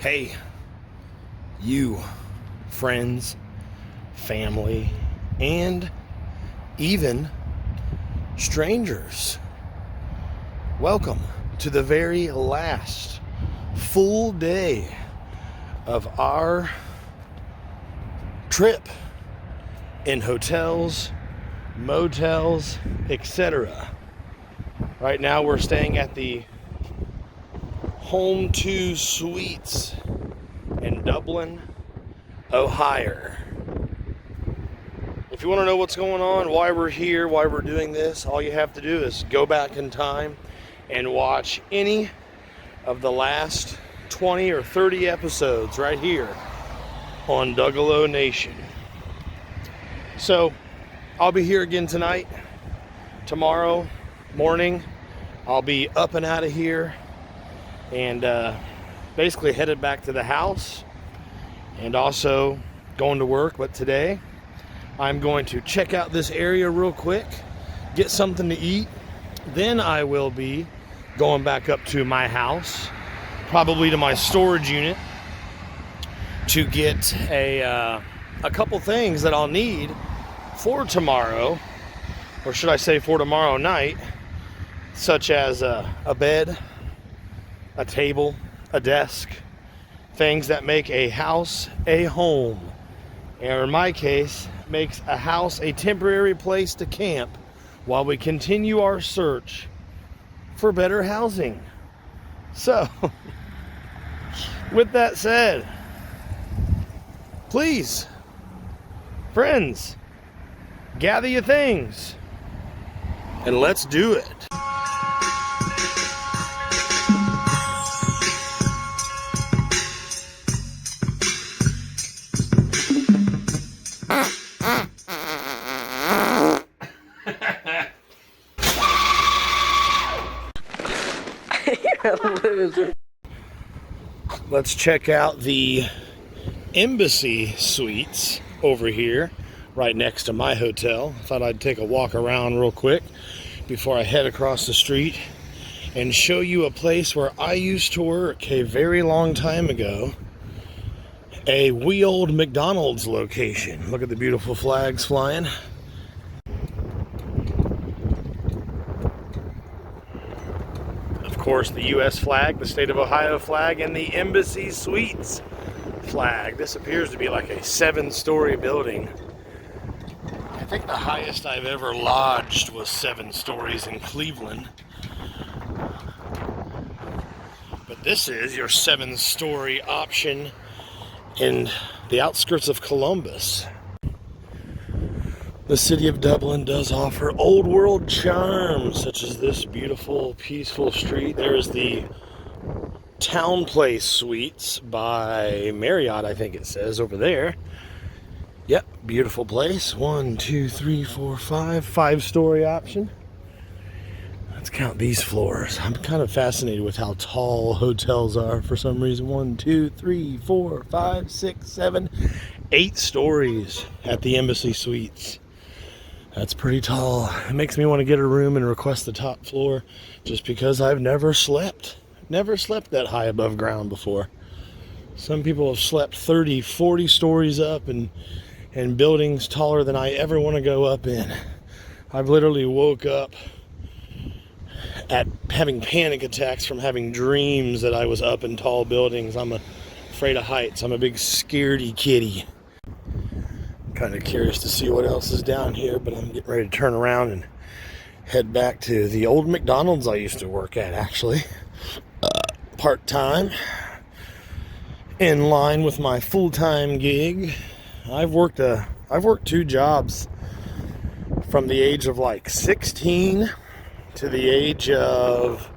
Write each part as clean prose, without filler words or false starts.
Hey, you, friends, family, and even strangers. Welcome to the very last full day of our trip in hotels, motels, etc. Right now we're staying at the Home2 Suites in Dublin, Ohio. If you want to know what's going on, why we're here, why we're doing this, all you have to do is go back in time and watch any of the last 20 or 30 episodes right here on Duggalo Nation. So, I'll be here again tonight. Tomorrow morning, I'll be up and out of here and basically headed back to the house and also going to work. But today I'm going to check out this area real quick, get something to eat, then I will be going back up to my house, probably to my storage unit, to get a couple things that I'll need for tomorrow, or should I say for tomorrow night, such as a bed, a table, a desk, things that make a house a home, or in my case, makes a house a temporary place to camp while we continue our search for better housing. So, with that said, please, friends, gather your things and let's do it. Let's check out the Embassy Suites over here, right next to my hotel. I thought I'd take a walk around real quick before I head across the street and show you a place where I used to work a very long time ago. A wee old McDonald's location. Look at the beautiful flags flying. Of course, the U.S. flag, the state of Ohio flag, and the Embassy Suites flag. This appears to be like a 7-story building. I think the highest I've ever lodged was 7 stories in Cleveland. But this is your 7-story option in the outskirts of Columbus. The city of Dublin does offer old world charms, such as this beautiful, peaceful street. There's the Town Place Suites by Marriott, I think it says over there. Yep, beautiful place. 1, 2, 3, 4, 5. 5-story option. Let's count these floors. I'm kind of fascinated with how tall hotels are for some reason. 1, 2, 3, 4, 5, 6, 7, 8 stories at the Embassy Suites. That's pretty tall. It makes me want to get a room and request the top floor just because I've never slept that high above ground before. Some people have slept 30, 40 stories up in buildings taller than I ever want to go up in. I've literally woke up at having panic attacks from having dreams that I was up in tall buildings. I'm afraid of heights. I'm a big scaredy kitty. Kind of curious to see what else is down here, but I'm getting ready to turn around and head back to the old McDonald's I used to work at, actually. Part-time. In line with my full-time gig. I've worked 2 jobs from the age of like 16 to the age of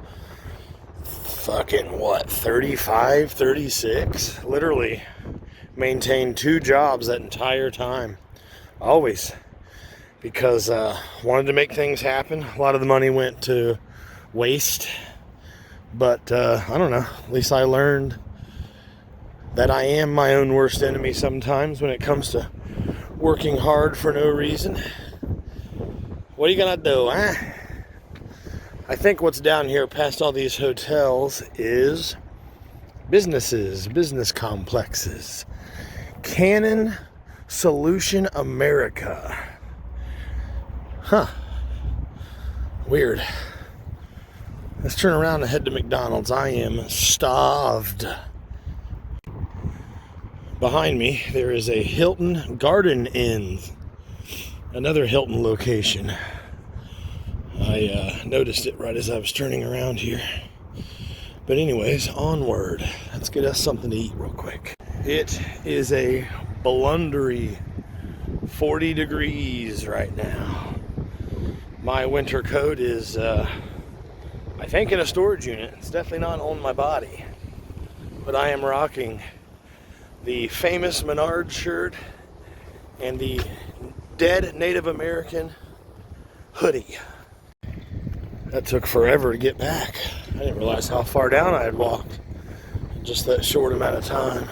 35, 36. Literally maintained 2 jobs that entire time. Always. Because wanted to make things happen. A lot of the money went to waste. But I don't know. At least I learned that I am my own worst enemy sometimes when it comes to working hard for no reason. What are you gonna do, huh? I think what's down here past all these hotels is businesses, business complexes. Canon Solution America. Huh. Weird. Let's turn around and head to McDonald's. I am starved. Behind me, there is a Hilton Garden Inn. Another Hilton location. I noticed it right as I was turning around here. But anyways, onward. Let's get us something to eat real quick. It is a blundery 40 degrees right now. My winter coat is, I think, in a storage unit. It's definitely not on my body. But I am rocking the famous Menard shirt and the dead Native American hoodie. That took forever to get back. I didn't realize how far down I had walked in just that short amount of time.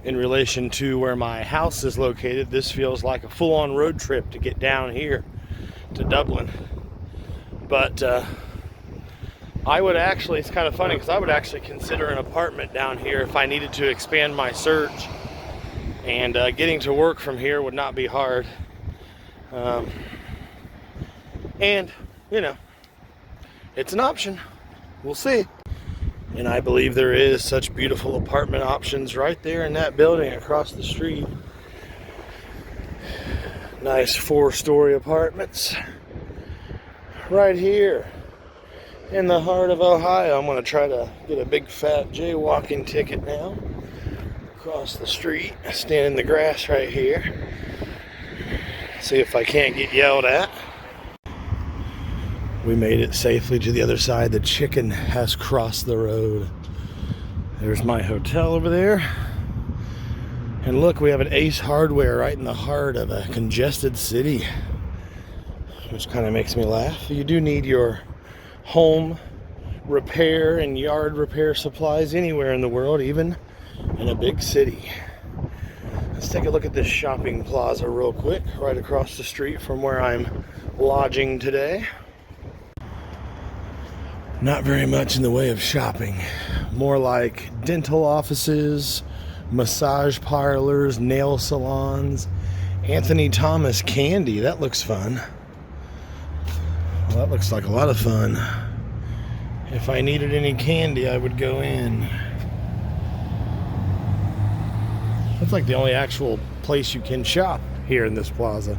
In relation to where my house is located, this feels like a full-on road trip to get down here to Dublin. But I would actually, it's kind of funny because I would actually consider an apartment down here if I needed to expand my search. And getting to work from here would not be hard. And, you know, it's an option. We'll see. And I believe there is such beautiful apartment options right there in that building across the street. Nice 4-story apartments right here in the heart of Ohio. I'm going to try to get a big fat jaywalking ticket now. Across the street, stand in the grass right here. See if I can't get yelled at. We made it safely to the other side. The chicken has crossed the road. There's my hotel over there. And look, we have an Ace Hardware right in the heart of a congested city, which kind of makes me laugh. You do need your home repair and yard repair supplies anywhere in the world, even in a big city. Let's take a look at this shopping plaza real quick, right across the street from where I'm lodging today. Not very much in the way of shopping. More like dental offices, massage parlors, nail salons. Anthony Thomas candy, that looks fun. Well, that looks like a lot of fun. If I needed any candy, I would go in. That's like the only actual place you can shop here in this plaza.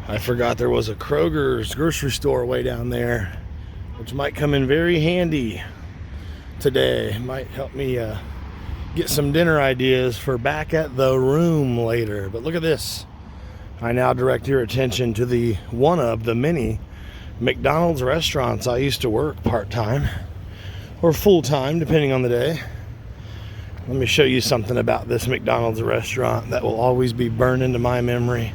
I forgot there was a Kroger's grocery store way down there, which might come in very handy today. Might help me get some dinner ideas for back at the room later. But look at this. I now direct your attention to the one of the many McDonald's restaurants I used to work part-time or full-time, depending on the day. Let me show you something about this McDonald's restaurant that will always be burned into my memory.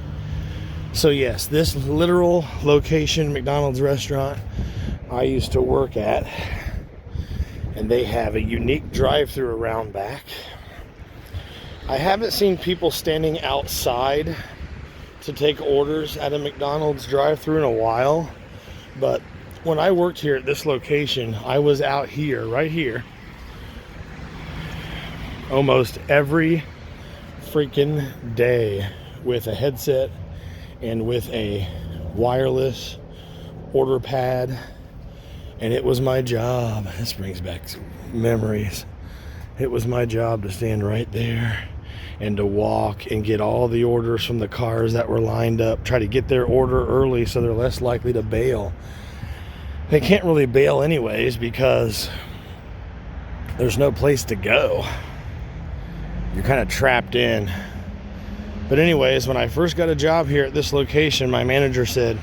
So yes, this literal location, McDonald's restaurant, I used to work at, and they have a unique drive-through around back. I haven't seen people standing outside to take orders at a McDonald's drive-through in a while, but when I worked here at this location, I was out here, right here, almost every freaking day with a headset and with a wireless order pad. And it was my job. This brings back some memories. It was my job to stand right there and to walk and get all the orders from the cars that were lined up. Try to get their order early so they're less likely to bail. They can't really bail anyways because there's no place to go. You're kind of trapped in. But anyways, when I first got a job here at this location, my manager said,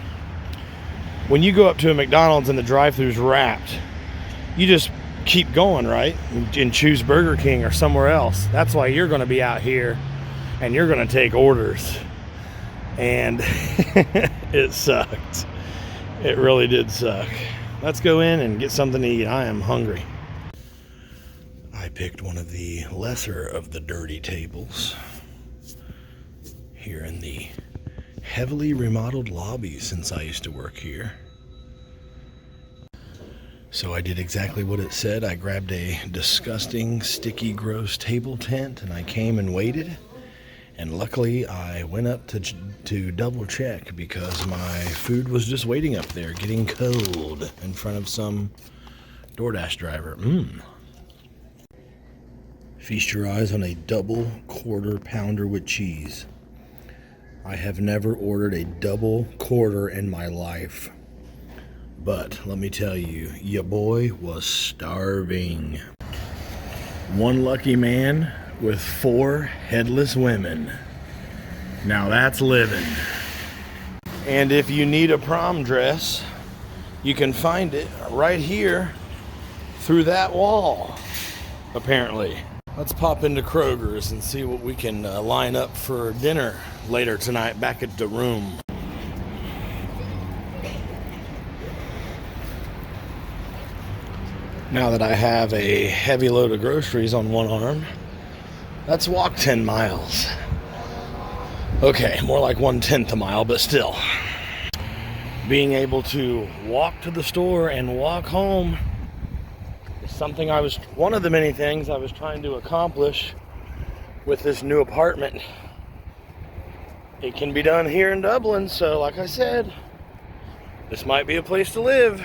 when you go up to a McDonald's and the drive-thru's wrapped, you just keep going, right? And choose Burger King or somewhere else. That's why you're going to be out here and you're going to take orders. And it sucked. It really did suck. Let's go in and get something to eat. I am hungry. I picked one of the lesser of the dirty tables here in the heavily remodeled lobby since I used to work here. So I did exactly what it said. I grabbed a disgusting, sticky, gross table tent and I came and waited. And luckily I went up to double check because my food was just waiting up there getting cold in front of some DoorDash driver. Feast your eyes on a double quarter pounder with cheese. I have never ordered a double quarter in my life. But let me tell you, your boy was starving. One lucky man with 4 headless women. Now that's living. And if you need a prom dress, you can find it right here through that wall, apparently. Let's pop into Kroger's and see what we can line up for dinner later tonight back at the room. Now that I have a heavy load of groceries on one arm, let's walk 10 miles. Okay, more like 1/10 a mile, but still. Being able to walk to the store and walk home is something one of the many things I was trying to accomplish with this new apartment. It can be done here in Dublin, so like I said, this might be a place to live.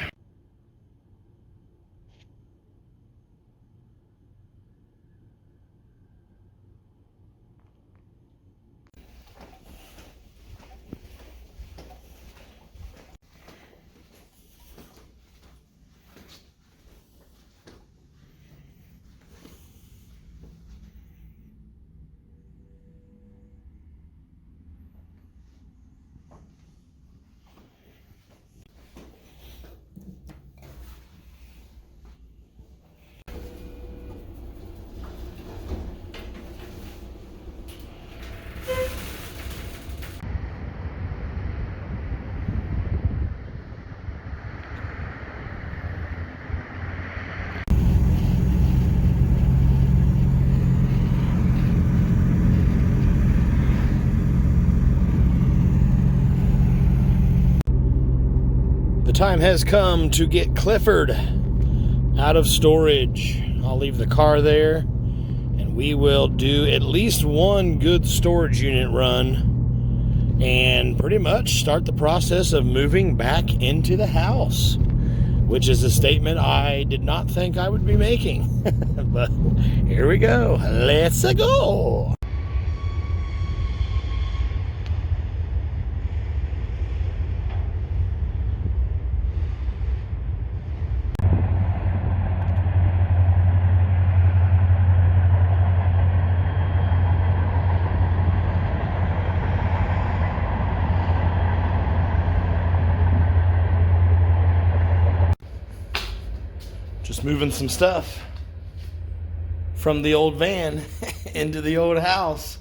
The time has come to get Clifford out of storage. I'll leave the car there and we will do at least one good storage unit run and pretty much start the process of moving back into the house, which is a statement I did not think I would be making. But here we go. Let's go. Just moving some stuff from the old van into the old house.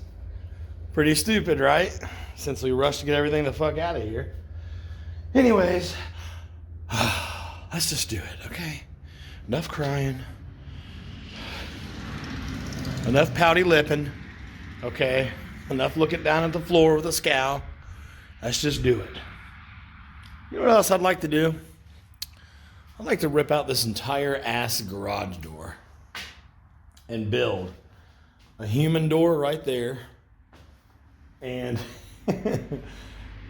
Pretty stupid, right? Since we rushed to get everything the fuck out of here. Anyways, let's just do it, okay? Enough crying. Enough pouty lipping, okay? Enough looking down at the floor with a scowl. Let's just do it. You know what else I'd like to do? I'd like to rip out this entire ass garage door and build a human door right there and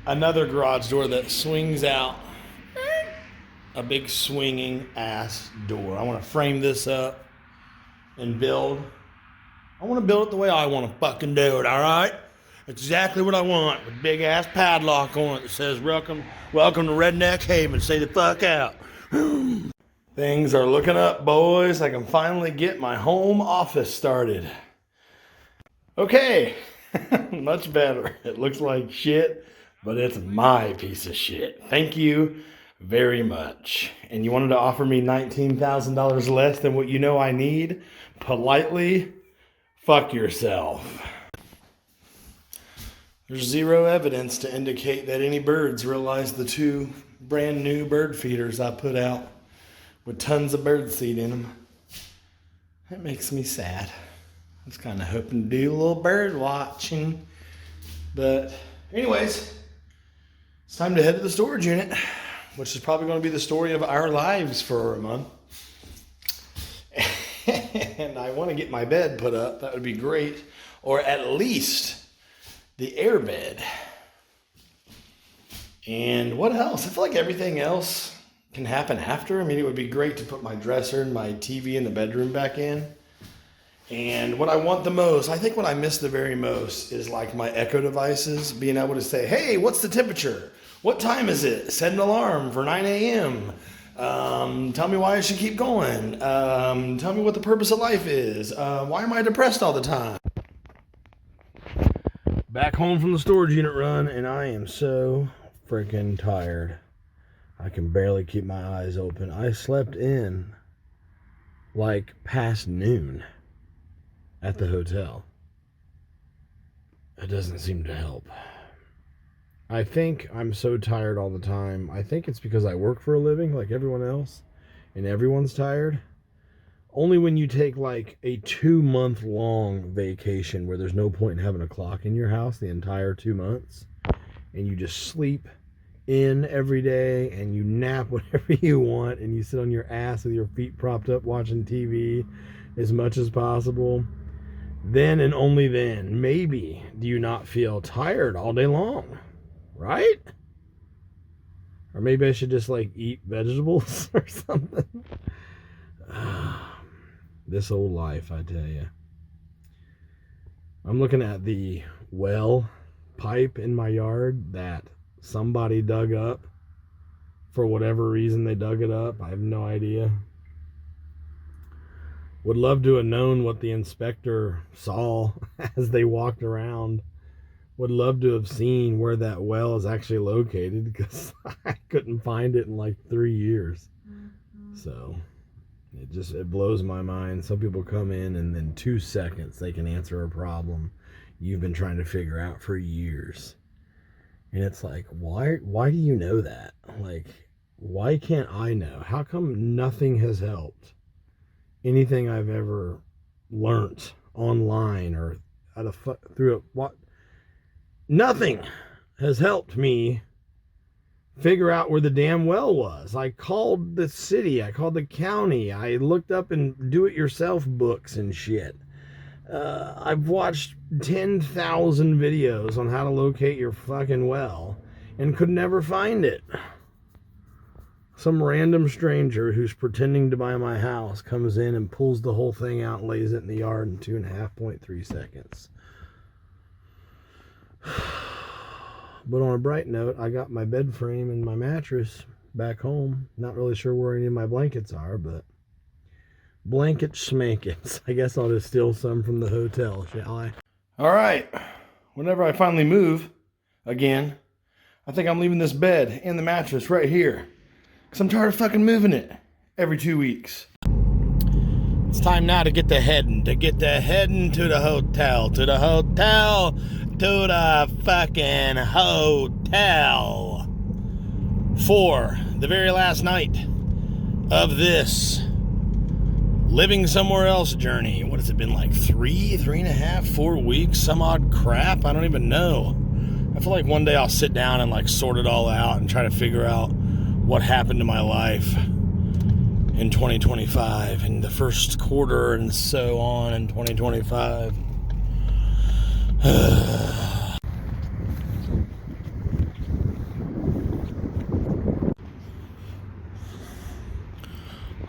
another garage door that swings out, a big swinging ass door. I want to frame this up and build. I want to build it the way I want to fucking do it, all right? That's exactly what I want, with a big ass padlock on it that says welcome to Redneck Haven, stay the fuck out. Things are looking up, boys. I can finally get my home office started. Okay, much better. It looks like shit, but it's my piece of shit. Thank you very much. And you wanted to offer me $19,000 less than what you know I need? Politely, fuck yourself. There's zero evidence to indicate that any birds realized the 2 brand new bird feeders I put out with tons of bird seed in them. That makes me sad. I was kind of hoping to do a little bird watching. But anyways, it's time to head to the storage unit. which is probably going to be the story of our lives for a month. And I want to get my bed put up. That would be great. Or at least the air bed. And what else? I feel like everything else can happen after. I mean, it would be great to put my dresser and my TV in the bedroom back in. And what I want the most, I think what I miss the very most is like my Echo devices, being able to say, hey, what's the temperature? What time is it? Set an alarm for 9 a.m. Tell me why I should keep going. Tell me what the purpose of life is. Why am I depressed all the time? Back home from the storage unit run, and I am so freaking tired. I can barely keep my eyes open. I slept in like past noon at the hotel. It doesn't seem to help. I think I'm so tired all the time. I think it's because I work for a living like everyone else, and everyone's tired. Only when you take like a 2-month long vacation where there's no point in having a clock in your house the entire 2 months, and you just sleep in every day and you nap whenever you want and you sit on your ass with your feet propped up watching TV as much as possible, then and only then maybe do you not feel tired all day long, right? Or maybe I should just like eat vegetables or something. This old life, I tell you. I'm looking at the well pipe in my yard that somebody dug up. For whatever reason they dug it up. I have no idea. Would love to have known what the inspector saw as they walked around. Would love to have seen where that well is actually located, because I couldn't find it in like 3 years. So it blows my mind. Some people come in and in 2 seconds they can answer a problem you've been trying to figure out for years. And it's like, why do you know that? Like, why can't I know? How come nothing has helped? Anything I've ever learnt online or through a what? Nothing has helped me figure out where the damn well was. I called the city, I called the county, I looked up in do-it-yourself books and shit. I've watched 10,000 videos on how to locate your fucking well and could never find it. Some random stranger who's pretending to buy my house comes in and pulls the whole thing out and lays it in the yard in 2.5.3 seconds. But on a bright note, I got my bed frame and my mattress back home. Not really sure where any of my blankets are, but blanket schmankets. I guess I'll just steal some from the hotel, shall I? All right. Whenever I finally move again, I think I'm leaving this bed and the mattress right here, because I'm tired of fucking moving it every 2 weeks. It's time now to get the heading to the hotel, to the fucking hotel for the very last night of this living somewhere else journey. What has it been, like 3.5, 4 weeks, some odd crap? I don't even know. I feel like one day I'll sit down and like sort it all out and try to figure out what happened to my life in 2025 and the first quarter and so on in 2025.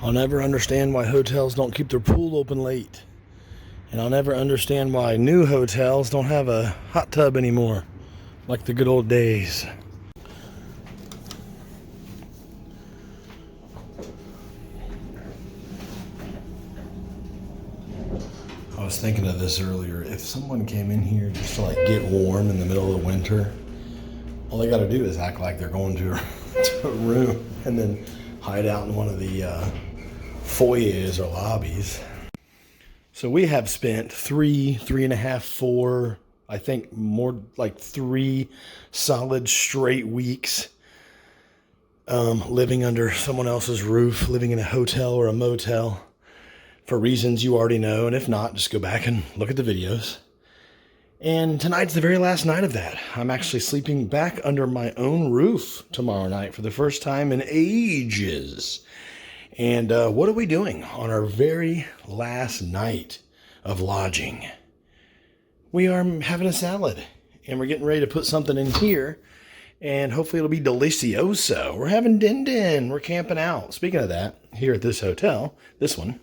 I'll never understand why hotels don't keep their pool open late. And I'll never understand why new hotels don't have a hot tub anymore, like the good old days. I was thinking of this earlier. If someone came in here just to like get warm in the middle of winter, all they gotta do is act like they're going to a room and then hide out in one of the foyers or lobbies. So we have spent 3.5, 4, I think more like 3 solid straight weeks living under someone else's roof, living in a hotel or a motel for reasons you already know. And if not, just go back and look at the videos. And tonight's the very last night of that. I'm actually sleeping back under my own roof tomorrow night for the first time in ages. And what are we doing on our very last night of lodging? We are having a salad, and we're getting ready to put something in here, and hopefully it'll be delicioso. We're having din din. We're camping out. Speaking of that, here at this hotel, this one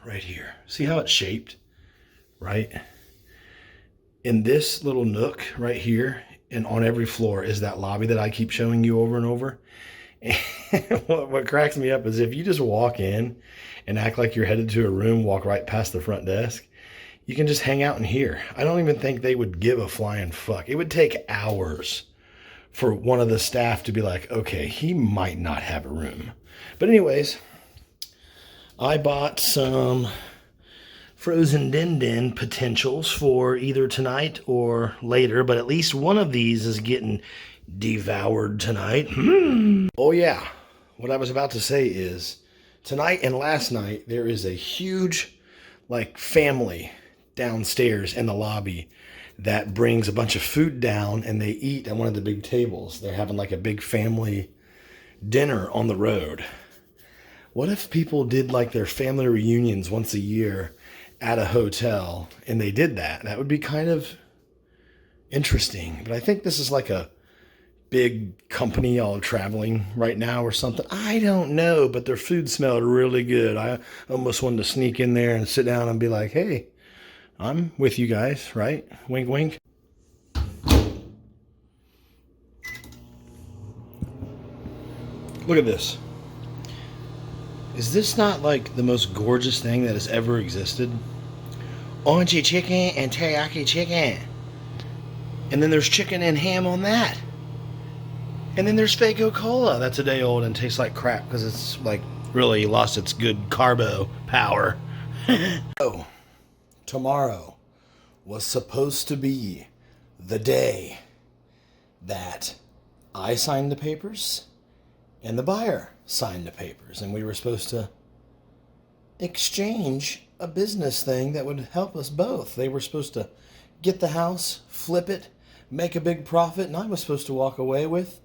right here. See how it's shaped, right? In this little nook right here, and on every floor is that lobby that I keep showing you over and over. And what cracks me up is if you just walk in and act like you're headed to a room, walk right past the front desk, you can just hang out in here. I don't even think they would give a flying fuck. It would take hours for one of the staff to be like, okay, he might not have a room. But anyways, I bought some frozen din din potentials for either tonight or later, but at least one of these is getting devoured tonight. Oh yeah, what I was about to say is tonight and last night there is a huge family downstairs in the lobby that brings a bunch of food down and they eat at one of the big tables. They're having like a big family dinner on the road. What if people did like their family reunions once a year at a hotel and they did that? That would be kind of interesting. But I think this is like a big company all traveling right now or something. I don't know, but their food smelled really good. I almost wanted to sneak in there and sit down and be like, hey, I'm with you guys, right? Wink, wink. Look at this. Is this not like the most gorgeous thing that has ever existed? Orangey chicken and teriyaki chicken. And then there's chicken and ham on that. And then there's Fago Cola. That's a day old and tastes like crap because it's like really lost its good carbo power. Oh, tomorrow was supposed to be the day that I signed the papers and the buyer signed the papers, and we were supposed to exchange a business thing that would help us both. They were supposed to get the house, flip it, make a big profit, and I was supposed to walk away with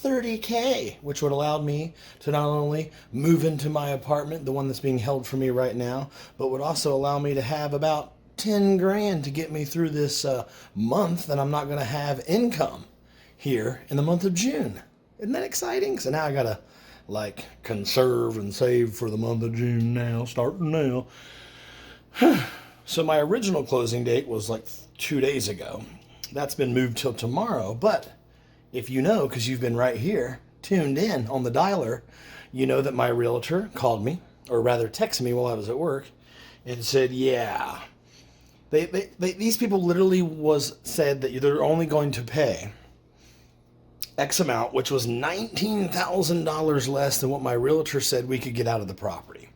$30K, which would allow me to not only move into my apartment, the one that's being held for me right now, but would also allow me to have about 10 grand to get me through this month that I'm not going to have income here in the month of June. Isn't that exciting? So now I gotta conserve and save for the month of June now, starting now. So my original closing date was 2 days ago. That's been moved till tomorrow, but if you know, because you've been right here, tuned in on the dialer, you know that my realtor called me, or rather texted me while I was at work, and said, yeah, these people literally said that they're only going to pay X amount, which was $19,000 less than what my realtor said we could get out of the property.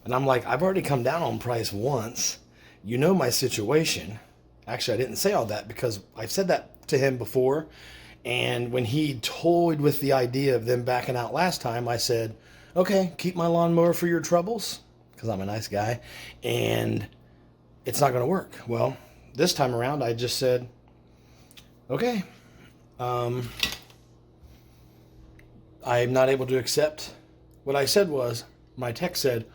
And I'm like, I've already come down on price once. You know my situation. Actually, I didn't say all that because I've said that to him before. And when he toyed with the idea of them backing out last time, I said, okay, keep my lawnmower for your troubles, because I'm a nice guy, and it's not going to work. Well, this time around, I just said, okay, I'm not able to accept. What I said was, my text said,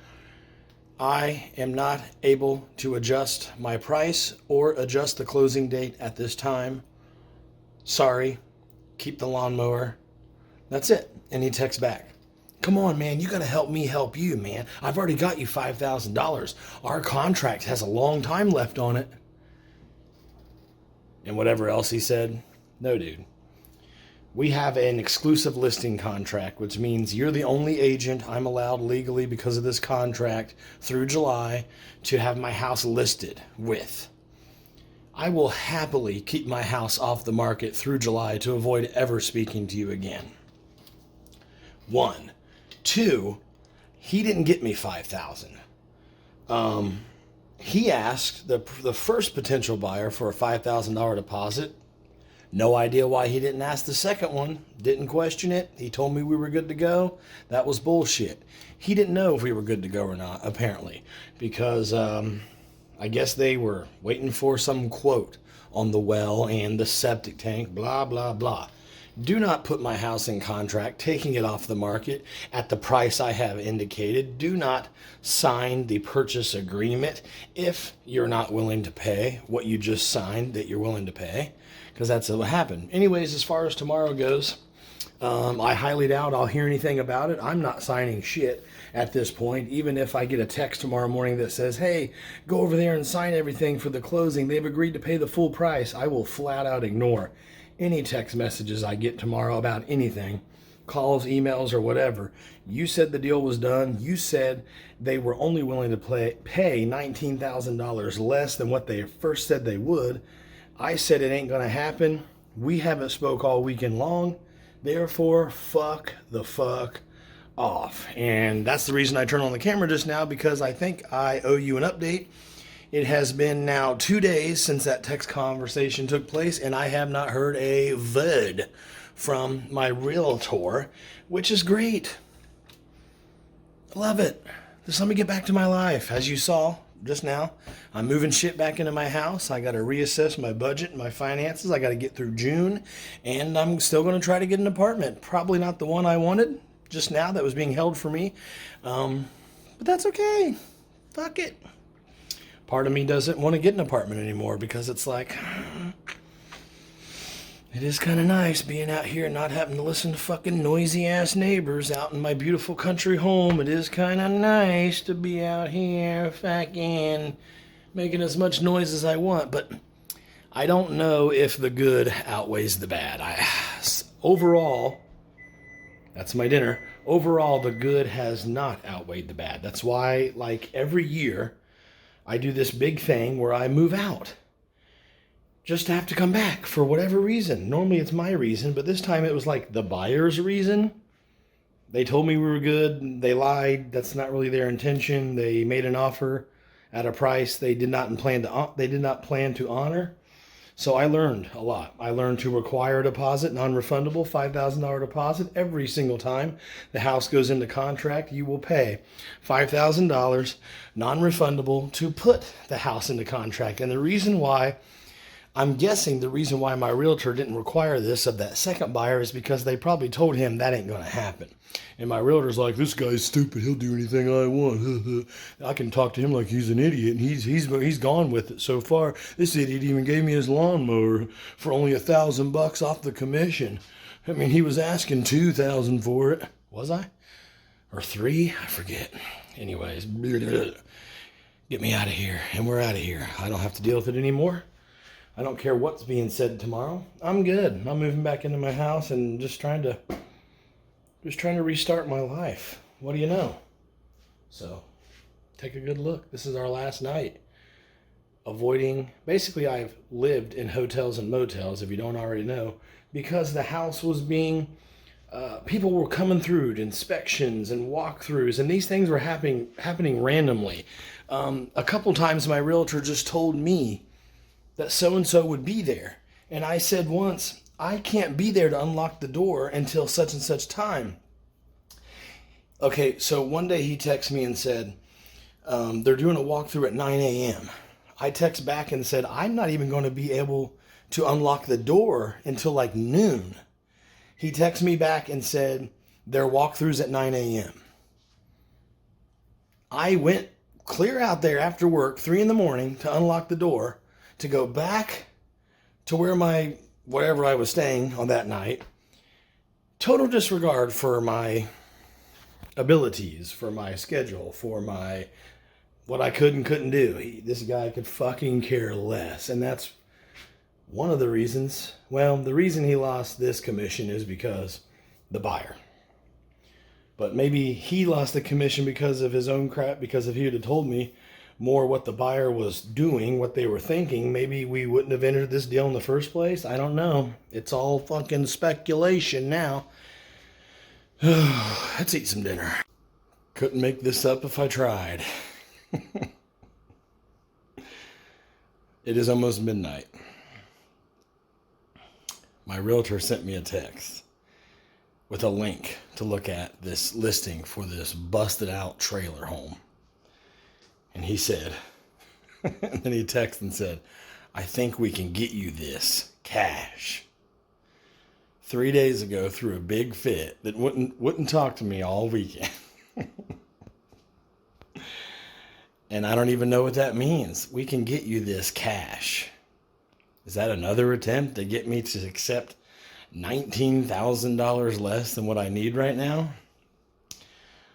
I am not able to adjust my price or adjust the closing date at this time. Sorry, keep the lawnmower. That's it. And he texts back, come on, man, you got to help me help you, man. I've already got you $5,000. Our contract has a long time left on it. And whatever else he said, no, dude. We have an exclusive listing contract, which means you're the only agent I'm allowed legally because of this contract through July to have my house listed with. I will happily keep my house off the market through July to avoid ever speaking to you again. 1. 2, he didn't get me $5,000. He asked the first potential buyer for a $5,000 deposit. No idea why he didn't ask the second one. Didn't question it. He told me we were good to go. That was bullshit. He didn't know if we were good to go or not, apparently, because I guess they were waiting for some quote on the well and the septic tank, blah, blah, blah. Do not put my house in contract, taking it off the market at the price I have indicated. Do not sign the purchase agreement if you're not willing to pay what you just signed that you're willing to pay, because that's what happened. Anyways, as far as tomorrow goes, I highly doubt I'll hear anything about it. I'm not signing shit at this point. Even if I get a text tomorrow morning that says, hey, go over there and sign everything for the closing, they've agreed to pay the full price, I will flat out ignore any text messages I get tomorrow about anything, calls, emails, or whatever. You said the deal was done. You said they were only willing to pay $19,000 less than what they first said they would. I said it ain't going to happen. We haven't spoke all weekend long. Therefore, fuck the fuck off. And that's the reason I turned on the camera just now, because I think I owe you an update. It has been now 2 days since that text conversation took place, and I have not heard a word from my realtor, which is great. I love it. Just let me get back to my life. As you saw just now, I'm moving shit back into my house. I got to reassess my budget and my finances. I got to get through June, and I'm still going to try to get an apartment. Probably not the one I wanted just now that was being held for me, but that's okay. Fuck it. Part of me doesn't want to get an apartment anymore, because it's like, it is kind of nice being out here and not having to listen to fucking noisy ass neighbors out in my beautiful country home. It is kind of nice to be out here fucking making as much noise as I want, but I don't know if the good outweighs the bad. Overall, that's my dinner. Overall, the good has not outweighed the bad. That's why, like, every year I do this big thing where I move out just to have to come back for whatever reason. Normally it's my reason, but this time it was like the buyer's reason. They told me we were good. They lied. That's not really their intention. They made an offer at a price they did not plan to honor. So I learned a lot. I learned to require a deposit, non-refundable, $5,000 deposit. Every single time the house goes into contract, you will pay $5,000 non-refundable to put the house into contract. And the reason why, I'm guessing the reason why my realtor didn't require this of that second buyer is because they probably told him that ain't going to happen. And my realtor's like, this guy's stupid. He'll do anything I want. I can talk to him like he's an idiot, and he's gone with it so far. This idiot even gave me his lawnmower for only $1,000 off the commission. I mean, he was asking $2,000 for it. Was I? Or $3? I forget. Anyways, get me out of here, and we're out of here. I don't have to deal with it anymore. I don't care what's being said tomorrow. I'm good. I'm moving back into my house and just trying to restart my life. What do you know? So, take a good look. This is our last night. Basically I've lived in hotels and motels, if you don't already know, because the house was being, people were coming through to inspections and walkthroughs, and these things were happening randomly. A couple times my realtor just told me that so-and-so would be there. And I said once, I can't be there to unlock the door until such and such time. Okay, so one day he texted me and said, they're doing a walkthrough at 9 a.m. I text back and said, I'm not even going to be able to unlock the door until like noon. He texted me back and said, their walkthroughs at 9 a.m. I went clear out there after work, 3 in the morning, to unlock the door, to go back to wherever I was staying on that night. Total disregard for my abilities, for my schedule, for what I could and couldn't do. This guy could fucking care less. And that's one of the reasons. Well, the reason he lost this commission is because the buyer. But maybe he lost the commission because of his own crap, because if he had told me more what the buyer was doing, what they were thinking, maybe we wouldn't have entered this deal in the first place. I don't know. It's all fucking speculation now. Let's eat some dinner. Couldn't make this up if I tried. It is almost midnight. my realtor sent me a text with a link to look at this listing for this busted out trailer home. And he said, and then he texted and said, I think we can get you this cash. 3 days ago, threw a big fit that wouldn't talk to me all weekend. And I don't even know what that means. We can get you this cash. Is that another attempt to get me to accept $19,000 less than what I need right now?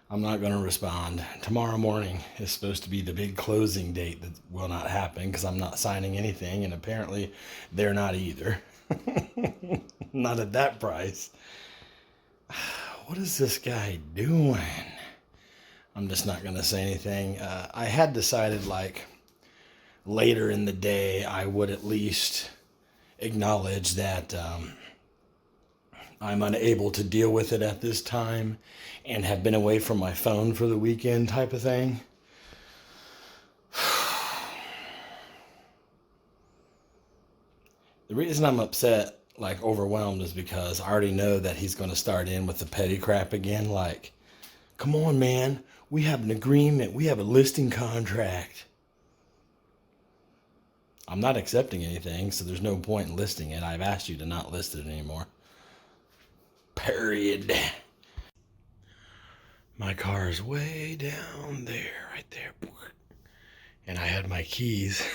I'm not going to respond. Tomorrow morning is supposed to be the big closing date that will not happen because I'm not signing anything, and apparently they're not either. Not at that price. What is this guy doing? I'm just not going to say anything. I had decided like later in the day I would at least acknowledge that I'm unable to deal with it at this time and have been away from my phone for the weekend type of thing. The reason I'm upset, like overwhelmed, is because I already know that he's going to start in with the petty crap again. Like, come on, man. We have an agreement. We have a listing contract. I'm not accepting anything, so there's no point in listing it. I've asked you to not list it anymore. Period. My car is way down there, right there. And I had my keys.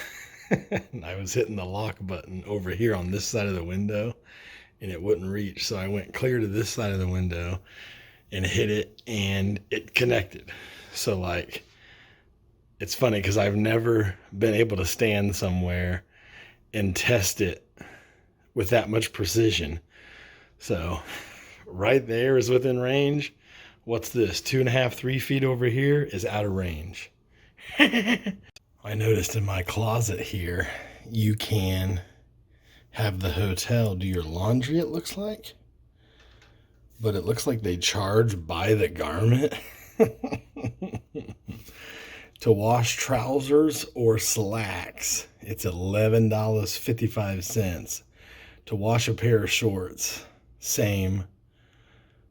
And I was hitting the lock button over here on this side of the window, and it wouldn't reach. So I went clear to this side of the window and hit it, and it connected. So like, it's funny because I've never been able to stand somewhere and test it with that much precision. So right there is within range. What's this? 2.5, 3 feet over here is out of range. I noticed in my closet here, you can have the hotel do your laundry, it looks like. But it looks like they charge by the garment. To wash trousers or slacks, it's $11.55. To wash a pair of shorts, same.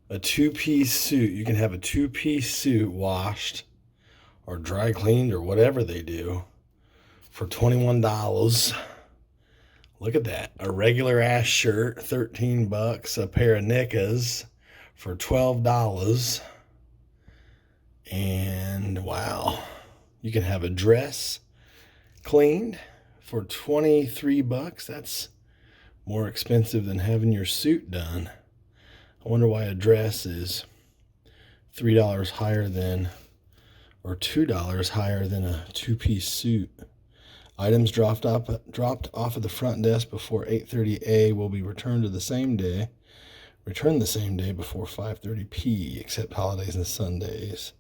A 2-piece suit, you can have a 2-piece suit washed or dry cleaned or whatever they do for $21. Look at that. A regular ass shirt, $13. A pair of knickers for $12. And wow, you can have a dress cleaned for $23. That's more expensive than having your suit done. I wonder why a dress is $3 higher than, or $2 higher than a 2-piece suit. Items dropped off of the front desk before 8:30 a will be returned the same day before 5:30 p, except holidays and Sundays.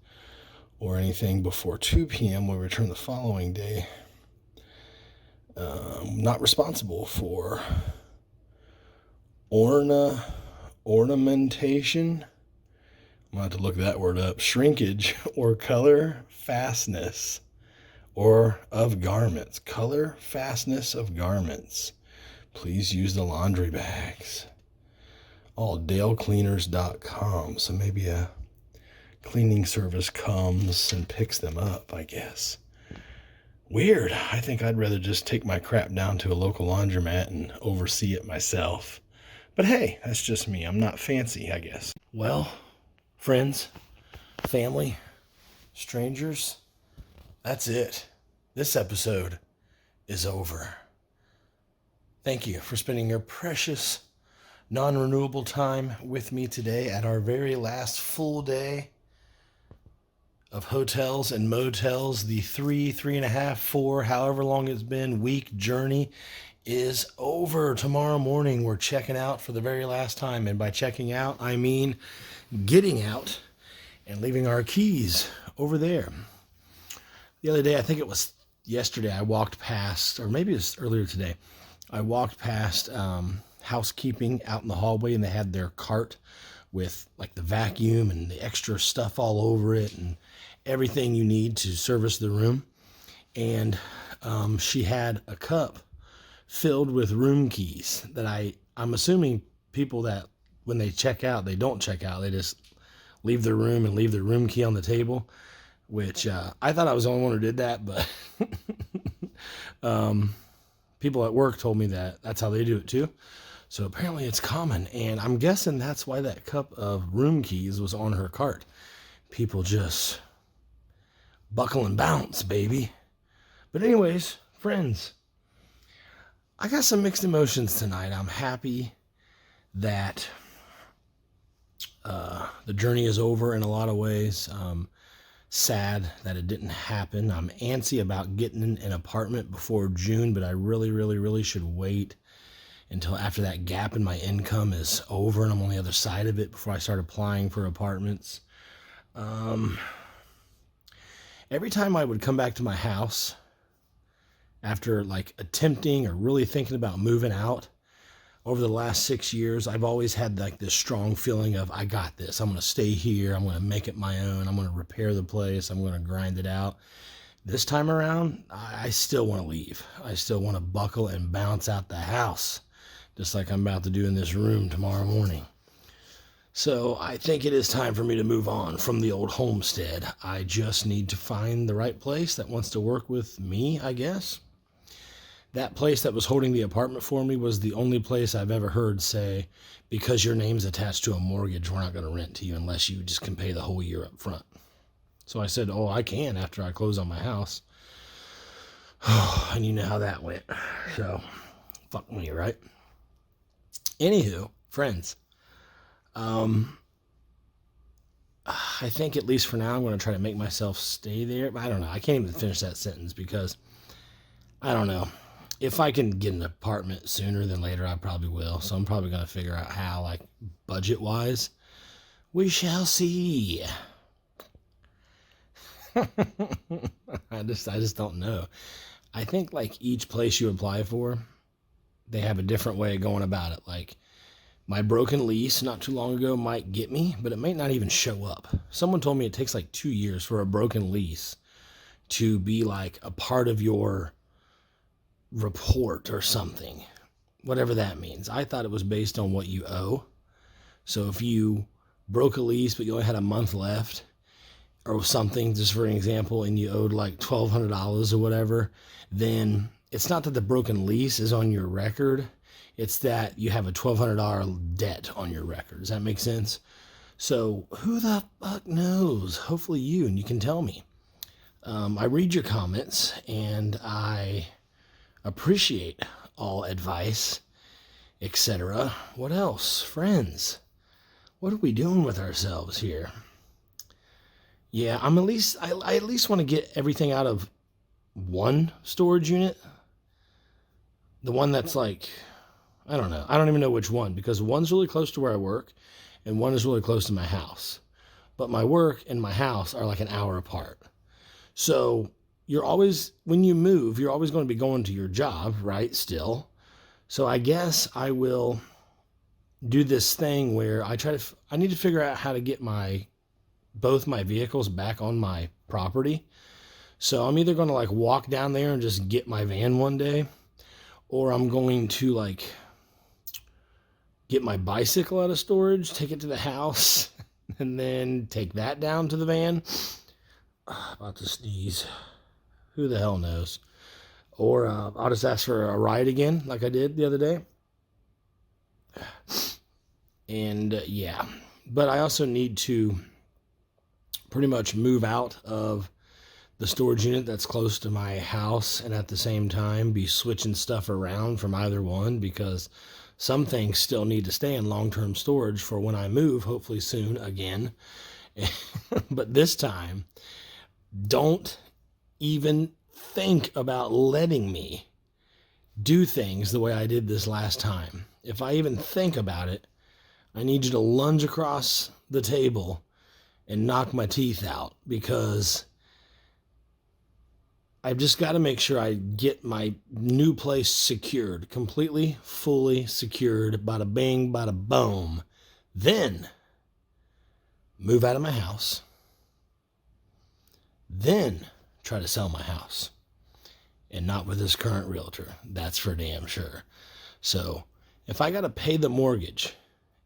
Or anything before 2 p.m. will return the following day. Not responsible for ornamentation. I'm going to have to look that word up. Shrinkage or color fastness or of garments. Color fastness of garments. Please use the laundry bags. All DaleCleaners.com. So maybe a cleaning service comes and picks them up, I guess. Weird. I think I'd rather just take my crap down to a local laundromat and oversee it myself. But hey, that's just me. I'm not fancy, I guess. Well, friends, family, strangers, that's it. This episode is over. Thank you for spending your precious, non-renewable time with me today at our very last full day of hotels and motels. The 3.5, 4, however long it's been, week journey is over. Tomorrow morning, we're checking out for the very last time. And by checking out, I mean getting out and leaving our keys over there. The other day, I think it was yesterday, I walked past, or maybe it was earlier today, I walked past housekeeping out in the hallway, and they had their cart with like the vacuum and the extra stuff all over it and everything you need to service the room. And she had a cup filled with room keys that I I'm assuming people that when they check out, they don't check out. They just leave their room and leave their room key on the table, which I thought I was the only one who did that, but people at work told me that that's how they do it too. So apparently it's common, and I'm guessing that's why that cup of room keys was on her cart. People just buckle and bounce, baby. But anyways, friends, I got some mixed emotions tonight. I'm happy that the journey is over in a lot of ways. Sad that it didn't happen. I'm antsy about getting an apartment before June, but I really, really, really should wait until after that gap in my income is over and I'm on the other side of it before I start applying for apartments. Every time I would come back to my house after like attempting or really thinking about moving out over the last 6 years, I've always had like this strong feeling of, I got this. I'm going to stay here. I'm going to make it my own. I'm going to repair the place. I'm going to grind it out. This time around, I still want to leave. I still want to buckle and bounce out the house, just like I'm about to do in this room tomorrow morning. So I think it is time for me to move on from the old homestead. I just need to find the right place that wants to work with me, I guess. That place that was holding the apartment for me was the only place I've ever heard say, because your name's attached to a mortgage, we're not going to rent to you unless you just can pay the whole year up front. So I said, oh, I can after I close on my house. And you know how that went. So, fuck me, right? Anywho, friends, I think at least for now, I'm going to try to make myself stay there. But I don't know. I can't even finish that sentence because I don't know. If I can get an apartment sooner than later, I probably will. So I'm probably going to figure out how, like, budget-wise. We shall see. I just don't know. I think, like, each place you apply for, they have a different way of going about it. Like, my broken lease not too long ago might get me, but it might not even show up. Someone told me it takes, like, 2 years for a broken lease to be, like, a part of your report or something, whatever that means. I thought it was based on what you owe. So if you broke a lease but you only had a month left or something, just for an example, and you owed like $1,200 or whatever, then it's not that the broken lease is on your record, it's that you have a $1,200 debt on your record. Does that make sense? So who the fuck knows? Hopefully you, and you can tell me. I read your comments and I appreciate all advice, etc. What else? Friends, what are we doing with ourselves here? Yeah, I at least want to get everything out of one storage unit. The one that's like, I don't know. I don't even know which one, because one's really close to where I work and one is really close to my house. But my work and my house are like an hour apart. So you're always, when you move, you're always going to be going to your job, right? Still. So I guess I will do this thing where I need to figure out how to get both my vehicles back on my property. So I'm either going to like walk down there and just get my van one day, or I'm going to like get my bicycle out of storage, take it to the house, and then take that down to the van. About to sneeze. Who the hell knows? Or I'll just ask for a ride again, like I did the other day. And yeah, but I also need to pretty much move out of the storage unit that's close to my house, and at the same time be switching stuff around from either one, because some things still need to stay in long-term storage for when I move, hopefully soon again. But this time, don't even think about letting me do things the way I did this last time. If I even think about it, I need you to lunge across the table and knock my teeth out, because I've just got to make sure I get my new place secured, completely, fully secured, bada bing, bada boom. Then move out of my house. Then try to sell my house, and not with this current realtor. That's for damn sure. So If I got to pay the mortgage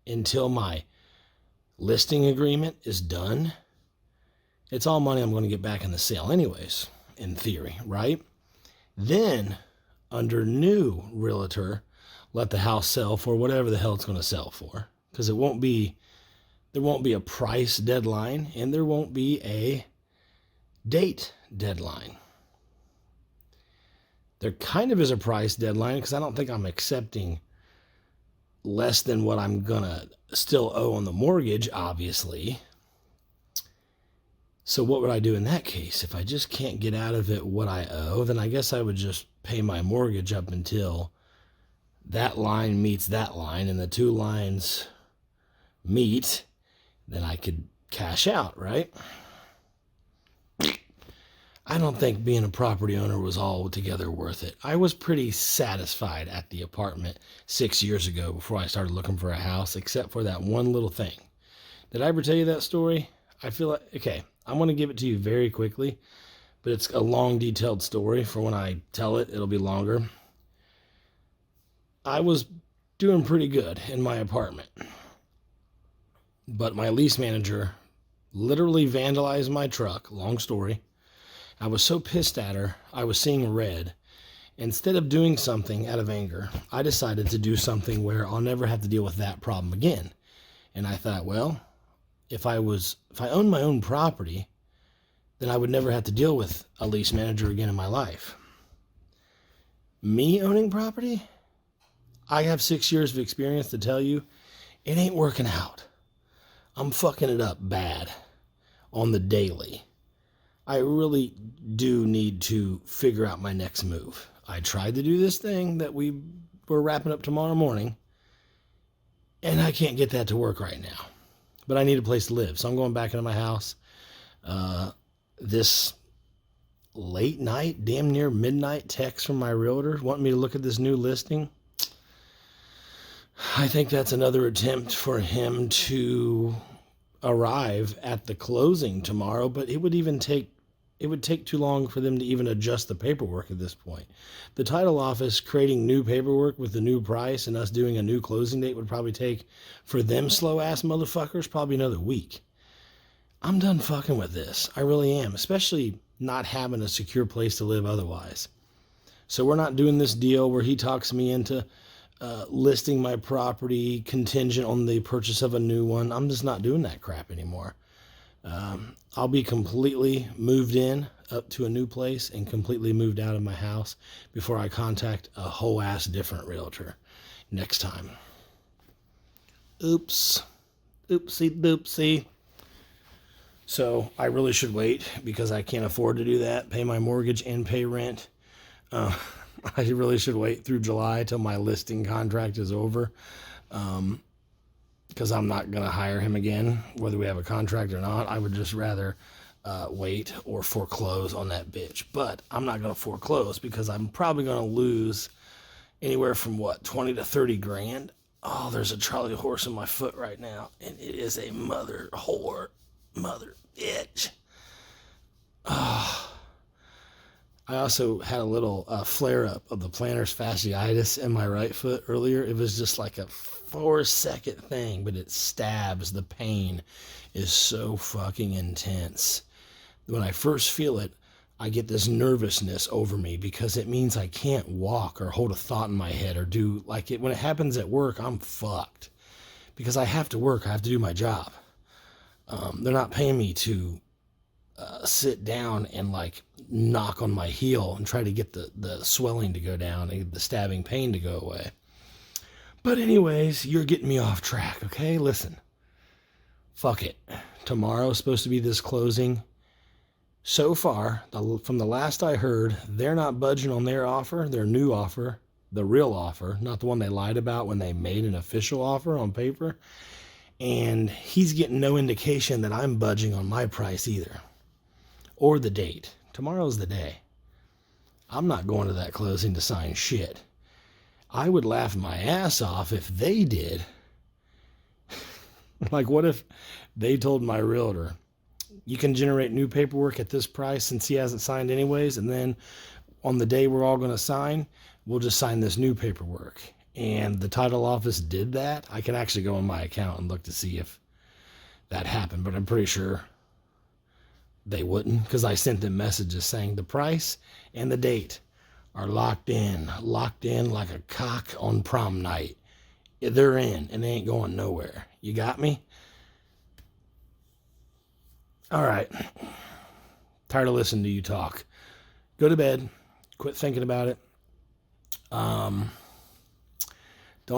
until my listing agreement is done, it's all money I'm going to get back in the sale anyways, in theory, right? Then, under new realtor, let the house sell for whatever the hell it's going to sell for. Because there won't be a price deadline, and there won't be a date deadline. There kind of is a price deadline because I don't think I'm accepting less than what I'm going to still owe on the mortgage, obviously. So what would I do in that case? If I just can't get out of it what I owe, then I guess I would just pay my mortgage up until that line meets that line and the two lines meet. Then I could cash out, right? I don't think being a property owner was altogether worth it. I was pretty satisfied at the apartment 6 years ago before I started looking for a house, except for that one little thing. Did I ever tell you that story? I feel like, okay, I'm going to give it to you very quickly, but it's a long, detailed story. For when I tell it, it'll be longer. I was doing pretty good in my apartment, but my lease manager literally vandalized my truck. Long story. I was so pissed at her, I was seeing red. Instead of doing something out of anger, I decided to do something where I'll never have to deal with that problem again. And I thought, well, if I owned my own property, then I would never have to deal with a lease manager again in my life. Me owning property? I have 6 years of experience to tell you, it ain't working out. I'm fucking it up bad on the daily. I really do need to figure out my next move. I tried to do this thing that we're wrapping up tomorrow morning, and I can't get that to work right now. But I need a place to live, so I'm going back into my house this late night, damn near midnight text from my realtor wanting me to look at this new listing. I think that's another attempt for him to arrive at the closing tomorrow, but it would take too long for them to even adjust the paperwork at this point. The title office creating new paperwork with the new price and us doing a new closing date would probably take, for them slow ass motherfuckers, probably another week. I'm done fucking with this. I really am, especially not having a secure place to live otherwise. So we're not doing this deal where he talks me into listing my property contingent on the purchase of a new one. I'm just not doing that crap anymore. I'll be completely moved in up to a new place and completely moved out of my house before I contact a whole ass different realtor next time. Oops. Oopsie doopsie. So I really should wait because I can't afford to do that, pay my mortgage and pay rent. I really should wait through July till my listing contract is over. Because I'm not going to hire him again, whether we have a contract or not. I would just rather wait or foreclose on that bitch. But I'm not going to foreclose because I'm probably going to lose anywhere from, 20 to 30 grand. Oh, there's a Charlie horse in my foot right now, and it is a mother bitch. Oh. I also had a little flare-up of the plantar fasciitis in my right foot earlier. It was just like a 4-second thing, but it stabs. The pain is so fucking intense. When I first feel it, I get this nervousness over me because it means I can't walk or hold a thought in my head or do like it. When it happens at work, I'm fucked because I have to work. I have to do my job. They're not paying me to sit down and like knock on my heel and try to get the swelling to go down and the stabbing pain to go away. But anyways, you're getting me off track, okay? Listen, fuck it. Tomorrow's supposed to be this closing. So far, from the last I heard, they're not budging on their offer, their new offer, the real offer, not the one they lied about when they made an official offer on paper. And he's getting no indication that I'm budging on my price either. Or the date. Tomorrow's the day. I'm not going to that closing to sign shit. I would laugh my ass off if they did. Like, what if they told my realtor, you can generate new paperwork at this price since he hasn't signed anyways, and then on the day we're all going to sign, we'll just sign this new paperwork. and the title office did that, I can actually go on my account and look to see if that happened, but I'm pretty sure they wouldn't, because I sent them messages saying the price and the date are locked in like a cock on prom night. They're in, and they ain't going nowhere. You got me? All right. Tired of listening to you talk. Go to bed. Quit thinking about it. Don't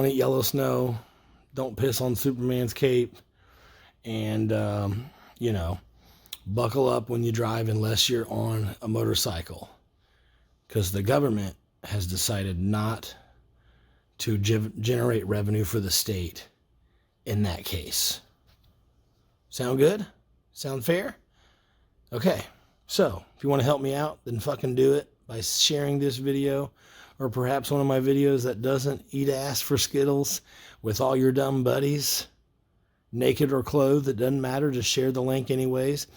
eat yellow snow. Don't piss on Superman's cape. And, buckle up when you drive unless you're on a motorcycle. Because the government has decided not to generate revenue for the state in that case. Sound good? Sound fair? Okay. So, if you want to help me out, then fucking do it by sharing this video, or perhaps one of my videos that doesn't eat ass for Skittles with all your dumb buddies, naked or clothed, it doesn't matter, just share the link anyways.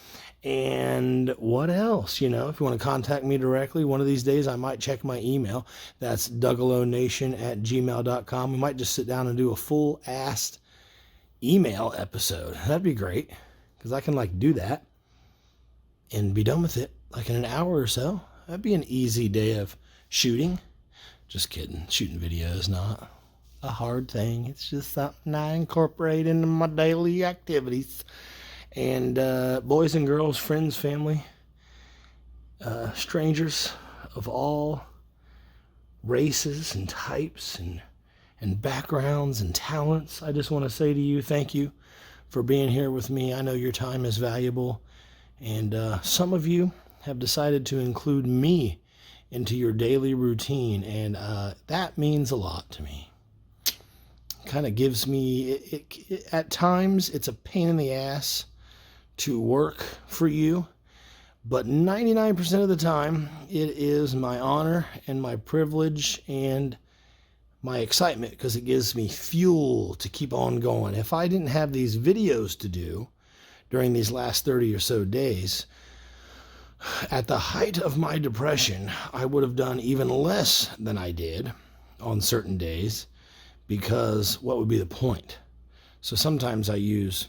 And what else? If you want to contact me directly, one of these days I might check my email. That's dougalonation@gmail.com. We might just sit down and do a full-assed email episode. That'd be great, because I can do that and be done with it in an hour or so. That'd be an easy day of shooting. Just kidding. Shooting video is not a hard thing. It's just something I incorporate into my daily activities. And boys and girls, friends, family, strangers of all races and types and backgrounds and talents, I just want to say to you, thank you for being here with me. I know your time is valuable, and some of you have decided to include me into your daily routine, and that means a lot to me. Kind of gives me, at times, it's a pain in the ass to work for you, but 99% of the time it is my honor and my privilege and my excitement, because it gives me fuel to keep on going. If I didn't have these videos to do during these last 30 or so days, at the height of my depression, I would have done even less than I did on certain days, because what would be the point? So sometimes I use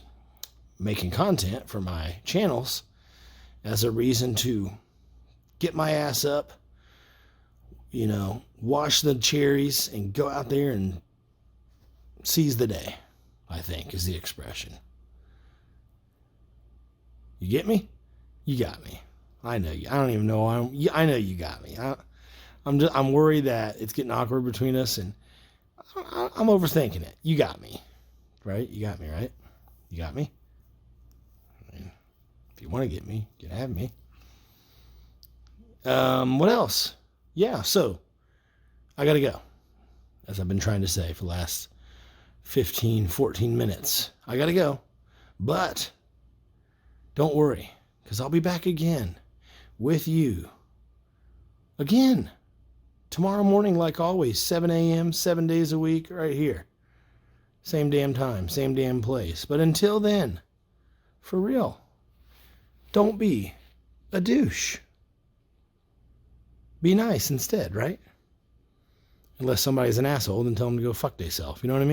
making content for my channels as a reason to get my ass up, wash the cherries and go out there and seize the day, I think is the expression. You get me? You got me. I know you. I don't even know. I know you got me. I'm worried that it's getting awkward between us, and I'm overthinking it. You got me, right? You got me, right? You got me? If you want to get me, you can have me. What else? Yeah, so I got to go, as I've been trying to say for the last 14 minutes. I got to go, but don't worry, because I'll be back again with you again tomorrow morning, like always, 7 a.m., 7 days a week, right here. Same damn time, same damn place. But until then, for real, don't be a douche. Be nice instead, right? Unless somebody's an asshole, then tell them to go fuck theyself. You know what I mean?